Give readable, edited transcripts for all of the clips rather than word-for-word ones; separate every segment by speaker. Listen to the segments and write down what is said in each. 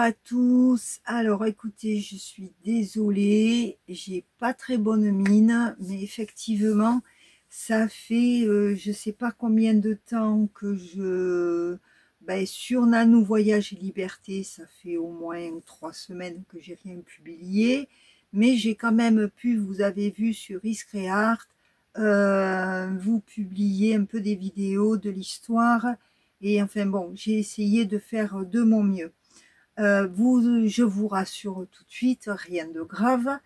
Speaker 1: à tous. Alors écoutez, je suis désolée, j'ai pas très bonne mine, mais effectivement, ça fait je sais pas combien de temps que sur Nanou Voyage et Liberté, ça fait au moins 3 semaines que j'ai rien publié, mais j'ai quand même pu, vous avez vu sur Iscreart, vous publier un peu des vidéos de l'histoire. Et enfin bon, j'ai essayé de faire de mon mieux. Je vous rassure tout de suite, rien de grave.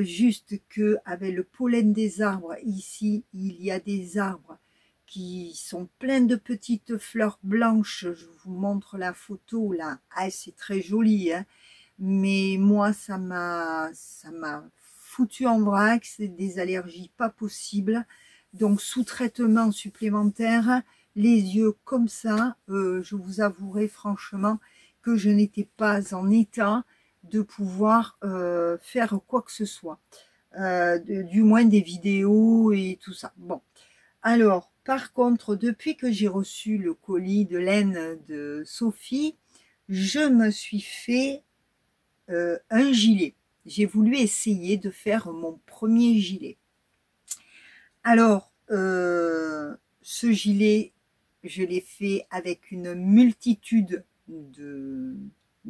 Speaker 1: Juste que avec le pollen des arbres, ici, il y a des arbres qui sont pleins de petites fleurs blanches. Je vous montre la photo là. Ah, c'est très joli, hein. Mais moi, ça m'a foutu en vrac. C'est des allergies pas possibles. Donc, sous traitement supplémentaire, les yeux comme ça, je vous avouerai franchement que je n'étais pas en état de pouvoir faire quoi que ce soit. Du moins des vidéos et tout ça. Bon, alors, par contre, depuis que j'ai reçu le colis de laine de Sophie, je me suis fait un gilet. J'ai voulu essayer de faire mon premier gilet. Alors, ce gilet, je l'ai fait avec une multitude de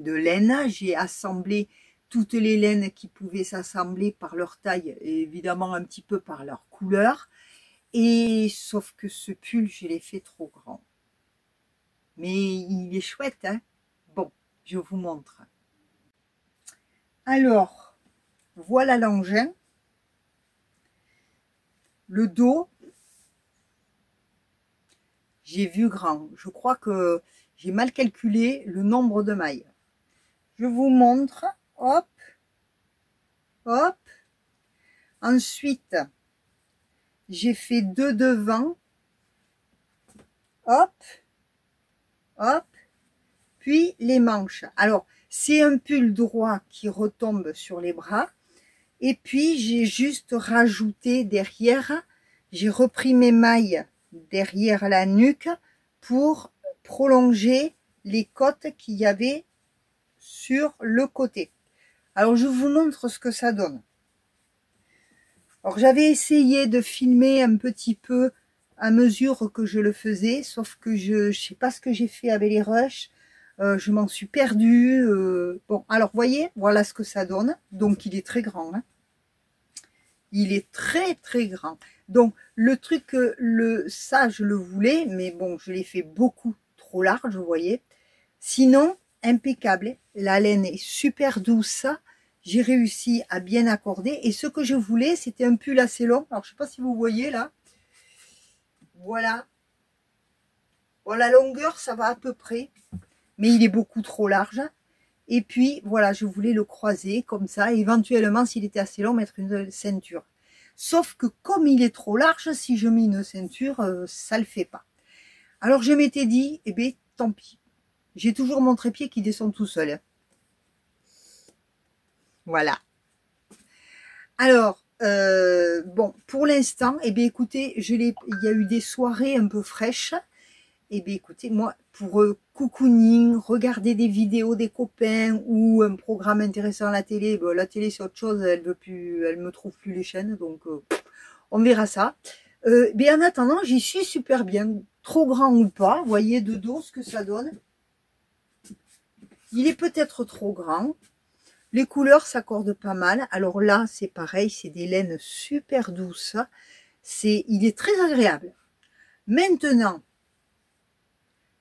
Speaker 1: laines. J'ai assemblé toutes les laines qui pouvaient s'assembler par leur taille et évidemment un petit peu par leur couleur. Et sauf que ce pull, je l'ai fait trop grand. Mais il est chouette, hein? Bon, je vous montre. Alors, voilà l'engin. Le dos, j'ai vu grand. Je crois que j'ai mal calculé le nombre de mailles. Je vous montre. Hop. Hop. Ensuite, j'ai fait 2 devant. Hop. Hop. Puis les manches. Alors, c'est un pull droit qui retombe sur les bras. Et puis, j'ai juste rajouté derrière, j'ai repris mes mailles derrière la nuque pour prolonger les côtes qu'il y avait sur le côté. Alors, je vous montre ce que ça donne. Alors, j'avais essayé de filmer un petit peu à mesure que je le faisais, sauf que je sais pas ce que j'ai fait avec les rushs. Je m'en suis perdue. Bon, alors, voyez, voilà ce que ça donne. Donc, il est très grand, hein. Il est très très grand. Donc le truc, ça je le voulais, mais bon, je l'ai fait beaucoup trop large, vous voyez. Sinon, impeccable. La laine est super douce. J'ai réussi à bien accorder. Et ce que je voulais, c'était un pull assez long. Alors je sais pas si vous voyez là. Voilà. Bon, la longueur, ça va à peu près. Mais il est beaucoup trop large. Et puis, voilà, je voulais le croiser comme ça. Éventuellement, s'il était assez long, mettre une ceinture. Sauf que comme il est trop large, si je mets une ceinture, ça le fait pas. Alors, je m'étais dit, eh bien, tant pis. J'ai toujours mon trépied qui descend tout seul. Voilà. Alors, bon, pour l'instant, eh bien, écoutez, il y a eu des soirées un peu fraîches. Eh bien, écoutez, moi, pour cocooning, regarder des vidéos des copains ou un programme intéressant à la télé, bon, la télé, c'est autre chose, elle me trouve plus les chaînes, donc on verra ça. En attendant, j'y suis super bien, trop grand ou pas, vous voyez de dos ce que ça donne. Il est peut-être trop grand. Les couleurs s'accordent pas mal. Alors là, c'est pareil, c'est des laines super douces. Il est très agréable. Maintenant,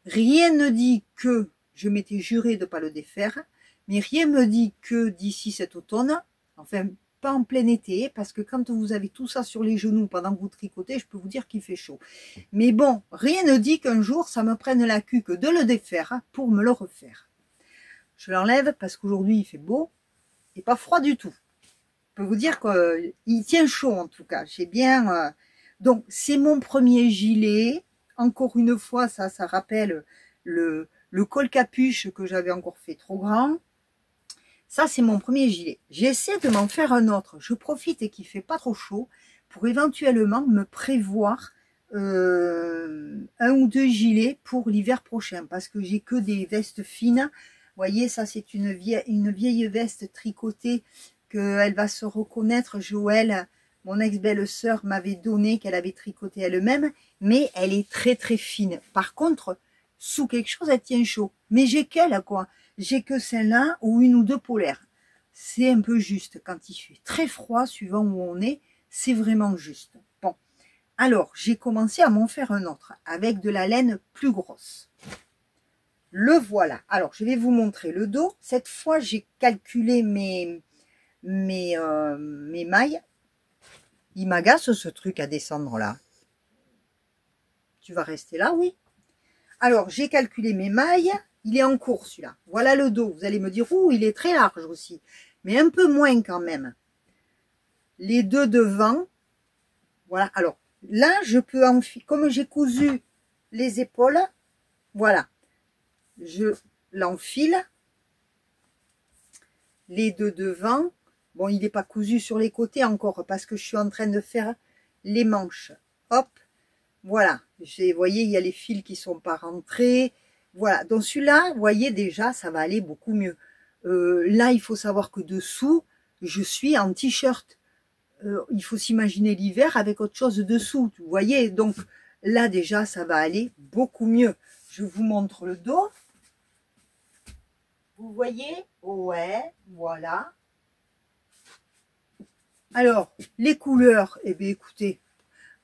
Speaker 1: rien ne dit que, je m'étais juré de ne pas le défaire, mais rien ne me dit que d'ici cet automne, enfin pas en plein été, parce que quand vous avez tout ça sur les genoux pendant que vous tricotez, je peux vous dire qu'il fait chaud. Mais bon, rien ne dit qu'un jour ça me prenne la cuque de le défaire pour me le refaire. Je l'enlève parce qu'aujourd'hui il fait beau et pas froid du tout. Je peux vous dire qu'il tient chaud en tout cas. J'ai bien. Donc c'est mon premier gilet. Encore une fois, ça rappelle le col capuche que j'avais encore fait trop grand. Ça, c'est mon premier gilet. J'essaie de m'en faire un autre. Je profite et qu'il ne fait pas trop chaud pour éventuellement me prévoir un ou deux gilets pour l'hiver prochain. Parce que j'ai que des vestes fines voyez, ça c'est une vieille veste tricotée qu'elle va se reconnaître. Joël, mon ex-belle-sœur, m'avait donné, qu'elle avait tricotée elle-même, mais elle est très très fine. Par contre, sous quelque chose, elle tient chaud. Mais j'ai qu'elle, quoi. J'ai que celle-là ou une ou deux polaires. C'est un peu juste quand il fait très froid, suivant où on est, c'est vraiment juste. Bon, alors j'ai commencé à m'en faire un autre avec de la laine plus grosse. Le voilà. Alors je vais vous montrer le dos. Cette fois j'ai calculé mes mailles. Il m'agace ce truc à descendre là. Tu vas rester là, oui. Alors j'ai calculé mes mailles. Il est en cours celui-là. Voilà le dos. Vous allez me dire, ouh, il est très large aussi. Mais un peu moins quand même. Les deux devant. Voilà. Alors là, je peux enfiler. Comme j'ai cousu les épaules, voilà. Je l'enfile. Les deux devant. Bon, il n'est pas cousu sur les côtés encore parce que je suis en train de faire les manches. Hop. Voilà. Vous voyez, il y a les fils qui ne sont pas rentrés. Voilà. Donc celui-là, vous voyez déjà, ça va aller beaucoup mieux. Là, il faut savoir que dessous, je suis en t-shirt. Il faut s'imaginer l'hiver avec autre chose dessous. Vous voyez, donc là déjà, ça va aller beaucoup mieux. Je vous montre le dos. Vous voyez? Ouais, voilà. Alors, les couleurs, eh bien écoutez,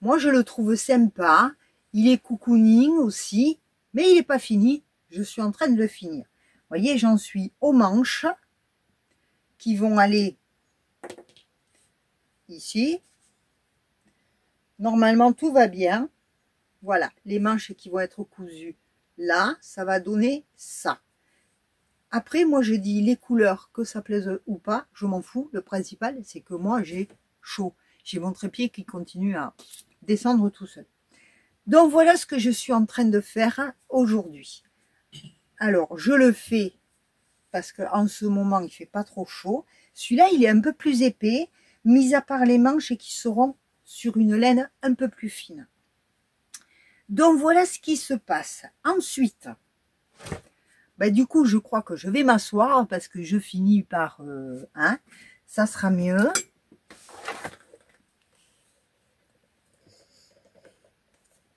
Speaker 1: moi je le trouve sympa. Il est cocooning aussi, mais il n'est pas fini. Je suis en train de le finir. Vous voyez, j'en suis aux manches qui vont aller ici. Normalement, tout va bien. Voilà, les manches qui vont être cousues là, ça va donner ça. Après, moi, je dis les couleurs, que ça plaise ou pas, je m'en fous. Le principal, c'est que moi, j'ai chaud. J'ai mon trépied qui continue à descendre tout seul. Donc, voilà ce que je suis en train de faire aujourd'hui. Alors, je le fais parce qu'en ce moment, il ne fait pas trop chaud. Celui-là, il est un peu plus épais, mis à part les manches qui seront sur une laine un peu plus fine. Donc, voilà ce qui se passe. Ensuite, ben, du coup, je crois que je vais m'asseoir parce que je finis par... ça sera mieux.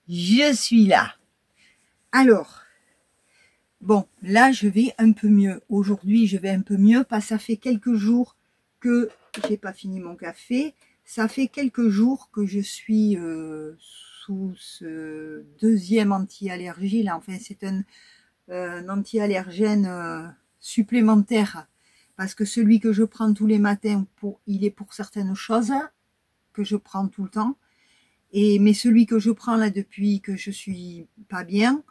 Speaker 1: Je suis là. Alors, bon, là, je vais un peu mieux. Aujourd'hui, je vais un peu mieux parce que ça fait quelques jours que j'ai pas fini mon café. Ça fait quelques jours que je suis sous ce deuxième anti-allergie. Là, enfin, c'est un anti-allergène supplémentaire parce que celui que je prends tous les matins, il est pour certaines choses que je prends tout le temps. Mais celui que je prends là depuis que je suis pas bien,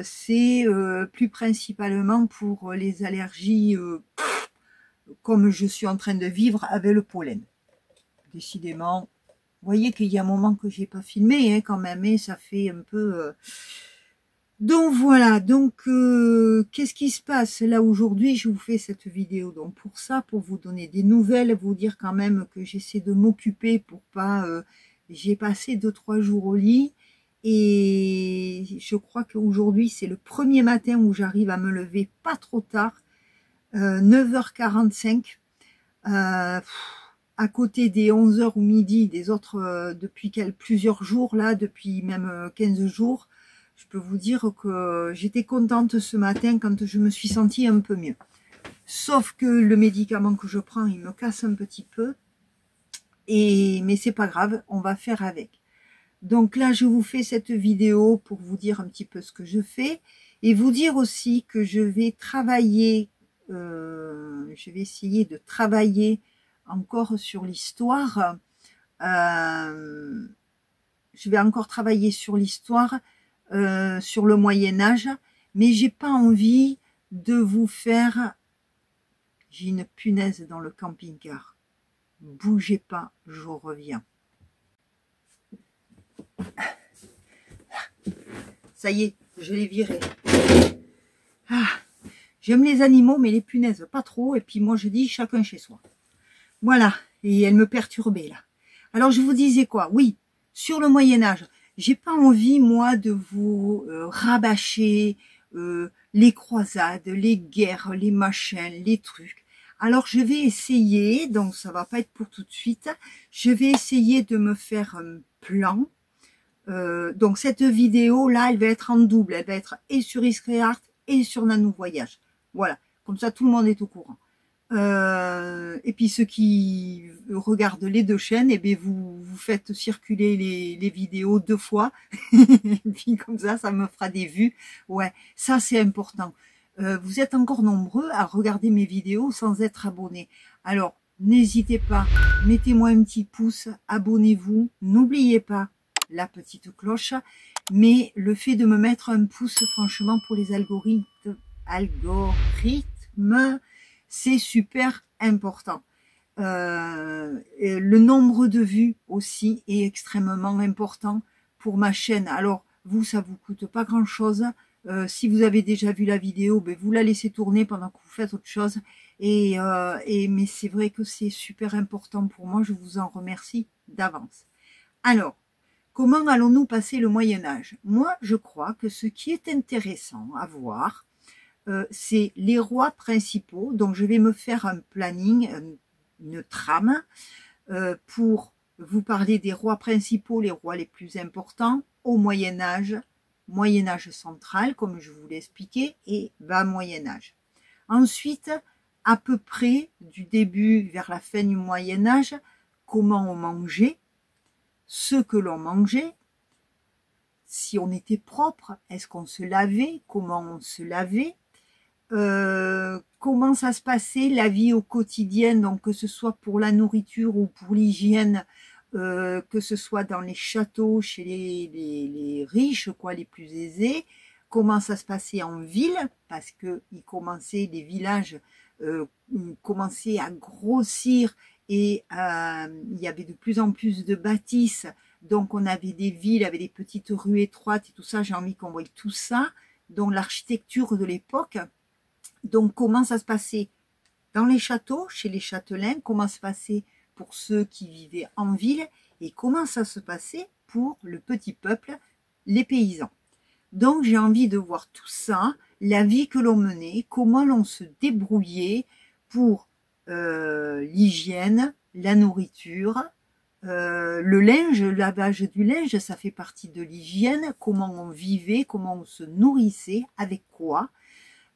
Speaker 1: c'est plus principalement pour les allergies comme je suis en train de vivre avec le pollen. Décidément, vous voyez qu'il y a un moment que j'ai pas filmé quand même, et ça fait un peu... Donc voilà, donc qu'est-ce qui se passe là aujourd'hui? Je vous fais cette vidéo donc pour ça, pour vous donner des nouvelles, vous dire quand même que j'essaie de m'occuper pour pas... j'ai passé 2-3 jours au lit et je crois qu'aujourd'hui c'est le premier matin où j'arrive à me lever pas trop tard, 9h45, à côté des 11h ou midi des autres depuis plusieurs jours là, depuis même 15 jours. Je peux vous dire que j'étais contente ce matin quand je me suis sentie un peu mieux. Sauf que le médicament que je prends, il me casse un petit peu. Mais c'est pas grave, on va faire avec. Donc là, je vous fais cette vidéo pour vous dire un petit peu ce que je fais. Et vous dire aussi que je vais travailler, je vais essayer de travailler encore sur l'histoire. Je vais encore travailler sur l'histoire. Sur le Moyen-Âge, mais j'ai pas envie de vous faire... J'ai une punaise dans le camping-car. Bougez pas, je reviens. Ça y est, je l'ai viré. J'aime les animaux, mais les punaises, pas trop. Et puis moi, je dis chacun chez soi. Voilà, et elle me perturbait là. Alors, je vous disais quoi? Oui, sur le Moyen-Âge. J'ai pas envie, moi, de vous rabâcher les croisades, les guerres, les machins, les trucs. Alors je vais essayer, donc ça va pas être pour tout de suite, je vais essayer de me faire un plan. Donc cette vidéo là, elle va être en double, elle va être et sur Iscreart et sur Nanou Voyage. Voilà, comme ça tout le monde est au courant. Et puis ceux qui regardent les deux chaînes, et bien vous faites circuler les vidéos 2 fois. Et puis comme ça me fera des vues. Ouais, ça c'est important. Vous êtes encore nombreux à regarder mes vidéos sans être abonnés. Alors n'hésitez pas, mettez-moi un petit pouce, abonnez-vous. N'oubliez pas la petite cloche, mais le fait de me mettre un pouce, franchement, pour les algorithmes, c'est super important. Le nombre de vues aussi est extrêmement important pour ma chaîne. Alors vous, ça vous coûte pas grand chose. Si vous avez déjà vu la vidéo, ben vous la laissez tourner pendant que vous faites autre chose. Mais c'est vrai que c'est super important pour moi. Je vous en remercie d'avance. Alors, comment allons-nous passer le Moyen-Âge? Moi, je crois que ce qui est intéressant à voir, c'est les rois principaux. Donc, je vais me faire un planning, une trame, pour vous parler des rois principaux, les rois les plus importants au Moyen-Âge, Moyen-Âge central, comme je vous l'ai expliqué, et bas Moyen-Âge. Ensuite, à peu près du début vers la fin du Moyen-Âge, comment on mangeait, ce que l'on mangeait, si on était propre, est-ce qu'on se lavait, comment on se lavait, comment ça se passait, la vie au quotidien, donc que ce soit pour la nourriture ou pour l'hygiène, que ce soit dans les châteaux, chez les riches, quoi, les plus aisés, comment ça se passait en ville, parce que les villages commençaient à grossir et il y avait de plus en plus de bâtisses, donc on avait des villes avec des petites rues étroites et tout ça. J'ai envie qu'on voie tout ça, donc l'architecture de l'époque. Donc comment ça se passait dans les châteaux, chez les châtelains, comment ça se passait pour ceux qui vivaient en ville, et comment ça se passait pour le petit peuple, les paysans. Donc j'ai envie de voir tout ça, la vie que l'on menait, comment l'on se débrouillait pour l'hygiène, la nourriture, le linge, le lavage du linge, ça fait partie de l'hygiène, comment on vivait, comment on se nourrissait, avec quoi.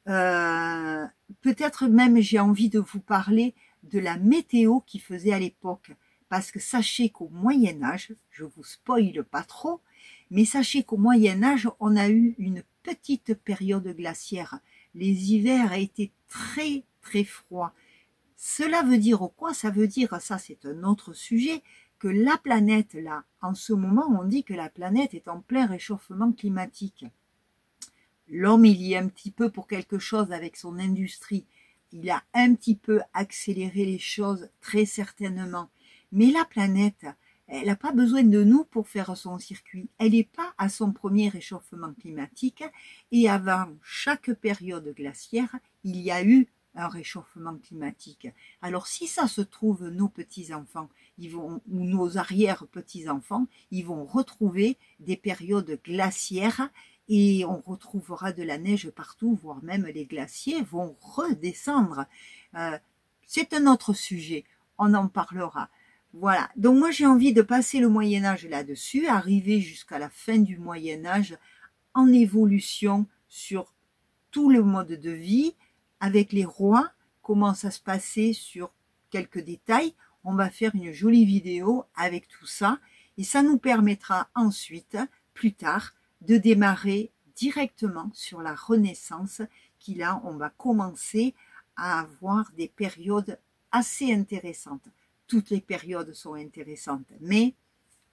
Speaker 1: Peut-être même j'ai envie de vous parler de la météo qui faisait à l'époque, parce que sachez qu'au Moyen-Âge, je vous spoile pas trop, mais sachez qu'au Moyen-Âge, on a eu une petite période glaciaire. Les hivers étaient très très froids. Cela veut dire quoi? Ça veut dire, ça c'est un autre sujet, que la planète là, en ce moment, on dit que la planète est en plein réchauffement climatique. L'homme, il y est un petit peu pour quelque chose avec son industrie. Il a un petit peu accéléré les choses, très certainement. Mais la planète, elle n'a pas besoin de nous pour faire son circuit. Elle n'est pas à son premier réchauffement climatique. Et avant chaque période glaciaire, il y a eu un réchauffement climatique. Alors si ça se trouve, nos petits-enfants, ou nos arrière-petits-enfants, ils vont retrouver des périodes glaciaires, et on retrouvera de la neige partout, voire même les glaciers vont redescendre. C'est un autre sujet, on en parlera. Voilà, donc moi j'ai envie de passer le Moyen-Âge là-dessus, arriver jusqu'à la fin du Moyen-Âge en évolution sur tout le mode de vie, avec les rois, comment ça se passait sur quelques détails. On va faire une jolie vidéo avec tout ça, et ça nous permettra ensuite, plus tard, de démarrer directement sur la Renaissance, qui là, on va commencer à avoir des périodes assez intéressantes. Toutes les périodes sont intéressantes, mais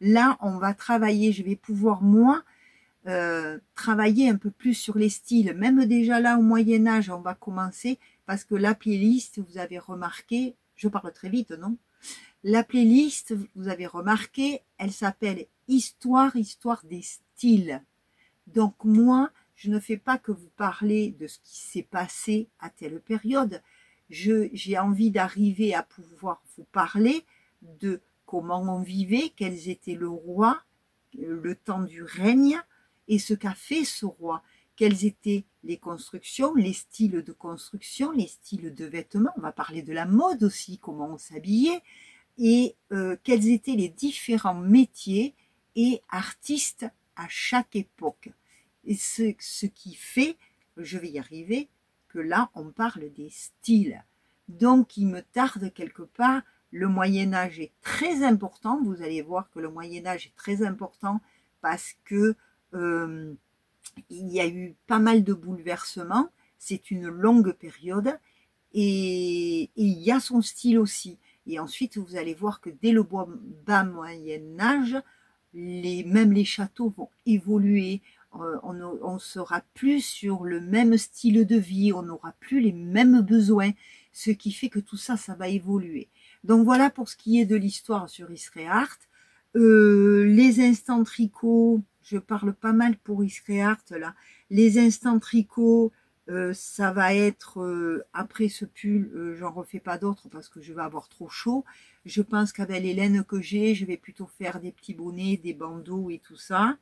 Speaker 1: là, on va travailler, je vais pouvoir, moi, travailler un peu plus sur les styles. Même déjà là, au Moyen-Âge, on va commencer, parce que la playlist, vous avez remarqué, je parle très vite, non? La playlist, vous avez remarqué, elle s'appelle Histoire des styles. Donc moi, je ne fais pas que vous parler de ce qui s'est passé à telle période. J'ai envie d'arriver à pouvoir vous parler de comment on vivait, quels étaient le roi, le temps du règne, et ce qu'a fait ce roi, quelles étaient les constructions, les styles de construction, les styles de vêtements. On va parler de la mode aussi, comment on s'habillait, et quels étaient les différents métiers et artistes à chaque époque. Et ce qui fait, je vais y arriver, que là, on parle des styles. Donc, il me tarde quelque part. Le Moyen-Âge est très important. Vous allez voir que le Moyen-Âge est très important parce que il y a eu pas mal de bouleversements. C'est une longue période et il y a son style aussi. Et ensuite, vous allez voir que dès le bas Moyen-Âge, même les châteaux vont évoluer. On sera plus sur le même style de vie, on n'aura plus les mêmes besoins, ce qui fait que tout ça, ça va évoluer. Donc voilà pour ce qui est de l'histoire sur Israël. Les instants tricot, je parle pas mal pour Israël là. Les instants tricot, ça va être après ce pull, j'en refais pas d'autres parce que je vais avoir trop chaud. Je pense qu'avec les laines que j'ai, je vais plutôt faire des petits bonnets, des bandeaux et tout ça.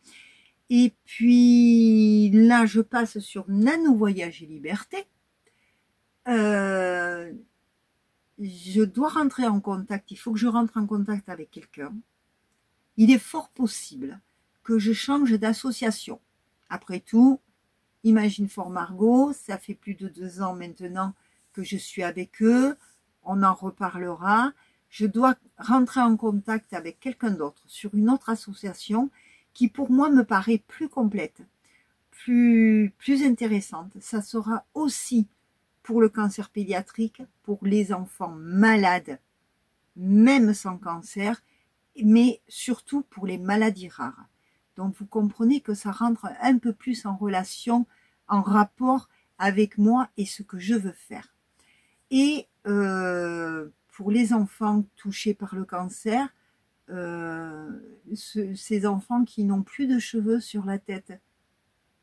Speaker 1: Et puis là, je passe sur Nano Voyage et Liberté. Je dois rentrer en contact, il faut que je rentre en contact avec quelqu'un. Il est fort possible que je change d'association. Après tout, Imagine for Margot, ça fait plus de 2 ans maintenant que je suis avec eux, on en reparlera. Je dois rentrer en contact avec quelqu'un d'autre sur une autre association qui pour moi me paraît plus complète, plus intéressante. Ça sera aussi pour le cancer pédiatrique, pour les enfants malades, même sans cancer, mais surtout pour les maladies rares. Donc vous comprenez que ça rentre un peu plus en relation, en rapport avec moi et ce que je veux faire. Et pour les enfants touchés par le cancer, ces enfants qui n'ont plus de cheveux sur la tête,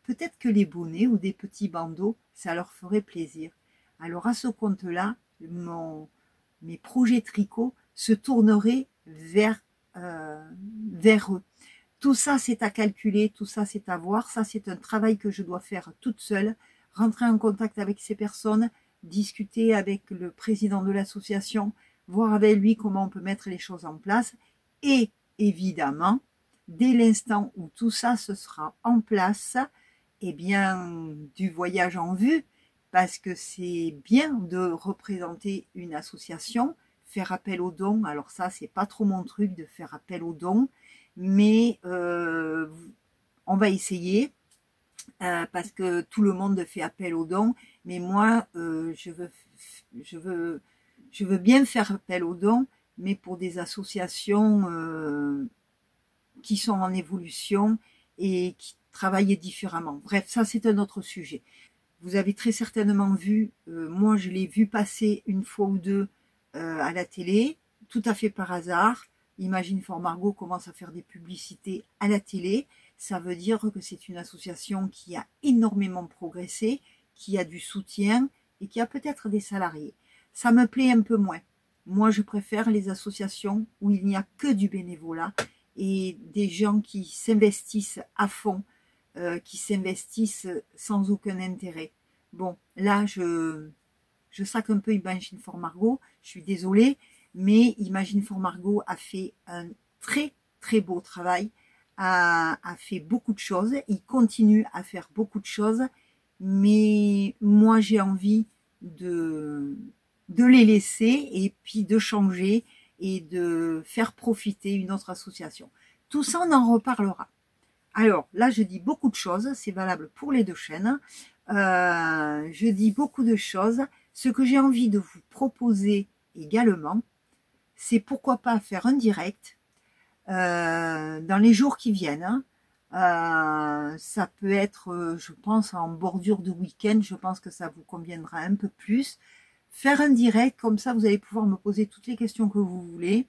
Speaker 1: peut-être que les bonnets ou des petits bandeaux, ça leur ferait plaisir. Alors à ce compte-là, mes projets tricot se tourneraient vers eux. Tout ça, c'est à calculer, tout ça, c'est à voir. Ça, c'est un travail que je dois faire toute seule. Rentrer en contact avec ces personnes, discuter avec le président de l'association, voir avec lui comment on peut mettre les choses en place. Et évidemment, dès l'instant où tout ça se sera en place, eh bien, du voyage en vue, parce que c'est bien de représenter une association, faire appel aux dons. Alors ça, c'est pas trop mon truc de faire appel aux dons, mais on va essayer parce que tout le monde fait appel aux dons. Mais moi, je veux bien faire appel aux dons, mais pour des associations qui sont en évolution et qui travaillent différemment. Bref, ça c'est un autre sujet. Vous avez très certainement vu, moi je l'ai vu passer une fois ou deux à la télé, tout à fait par hasard. Imagine for Margot commence à faire des publicités à la télé. Ça veut dire que c'est une association qui a énormément progressé, qui a du soutien et qui a peut-être des salariés. Ça me plaît un peu moins. Moi, je préfère les associations où il n'y a que du bénévolat et des gens qui s'investissent à fond, qui s'investissent sans aucun intérêt. Bon, là, je sac un peu Imagine for Margot, je suis désolée, mais Imagine for Margot a fait un très très beau travail, a fait beaucoup de choses, il continue à faire beaucoup de choses, mais moi j'ai envie de les laisser et puis de changer et de faire profiter une autre association. Tout ça, on en reparlera. Alors là, je dis beaucoup de choses, c'est valable pour les deux chaînes. Je dis beaucoup de choses. Ce que j'ai envie de vous proposer également, c'est pourquoi pas faire un direct dans les jours qui viennent. Ça peut être, je pense, en bordure de week-end. Je pense que ça vous conviendra un peu plus. Faire un direct, comme ça, vous allez pouvoir me poser toutes les questions que vous voulez.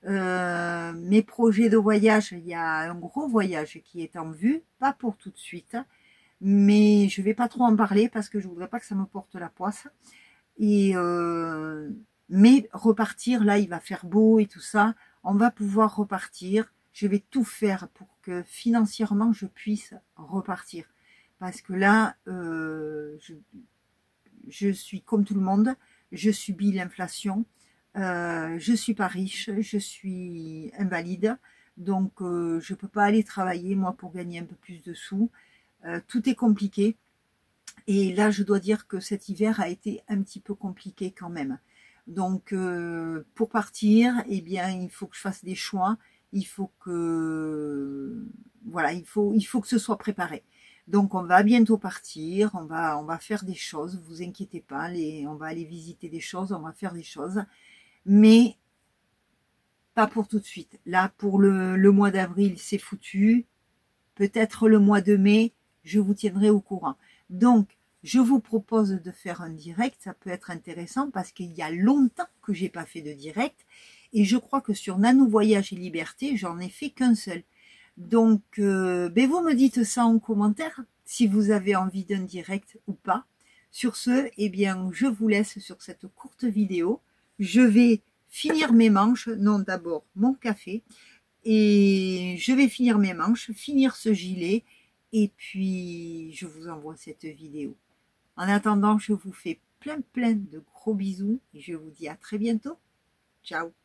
Speaker 1: Mes projets de voyage, il y a un gros voyage qui est en vue, pas pour tout de suite, mais je vais pas trop en parler parce que je voudrais pas que ça me porte la poisse. Et mais repartir, là il va faire beau et tout ça, on va pouvoir repartir. Je vais tout faire pour que financièrement je puisse repartir, parce que là, je suis comme tout le monde, je subis l'inflation, je suis pas riche, je suis invalide, donc je peux pas aller travailler moi pour gagner un peu plus de sous. Tout est compliqué et là je dois dire que cet hiver a été un petit peu compliqué quand même. Donc pour partir, eh bien il faut que je fasse des choix, il faut que voilà, il faut que ce soit préparé. Donc on va bientôt partir, on va faire des choses, vous inquiétez pas, on va aller visiter des choses, on va faire des choses, mais pas pour tout de suite. Là pour le mois d'avril c'est foutu, peut-être le mois de mai, je vous tiendrai au courant. Donc je vous propose de faire un direct, ça peut être intéressant parce qu'il y a longtemps que j'ai pas fait de direct et je crois que sur Nano Voyage et Liberté, j'en ai fait qu'un seul. Donc, ben vous me dites ça en commentaire si vous avez envie d'un direct ou pas. Sur ce, eh bien, je vous laisse sur cette courte vidéo. Je vais finir mes manches, non d'abord mon café, et je vais finir mes manches, finir ce gilet, et puis je vous envoie cette vidéo. En attendant, je vous fais plein de gros bisous et je vous dis à très bientôt. Ciao!